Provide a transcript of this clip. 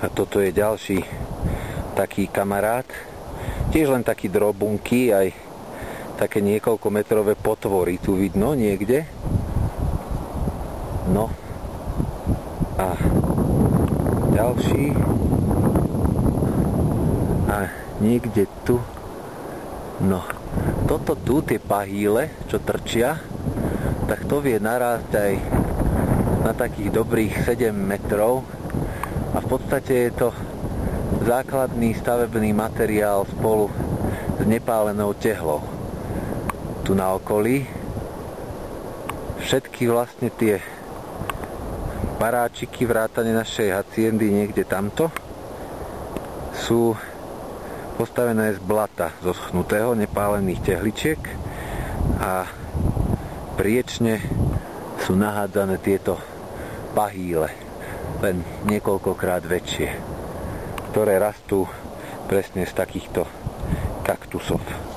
A toto je ďalší taký kamarát. Tiež len taký drobunky, aj také niekoľkometrové potvory tu vidno niekde. No. A ďalší. A niekde tu. No. Toto tu, tie pahýle, čo trčia, tak to vie narásť aj na takých dobrých 7 metrov. A v podstate je to základný stavebný materiál spolu s nepálenou tehlou. Tu na okolí všetky vlastne tie baráčiky vrátane našej haciendy niekde tamto sú postavené z blata zoschnutého, nepálených tehličiek a priečne sú nahádzané tieto pahýle, len niekoľkokrát väčšie, ktoré rastú presne z takýchto kaktusov.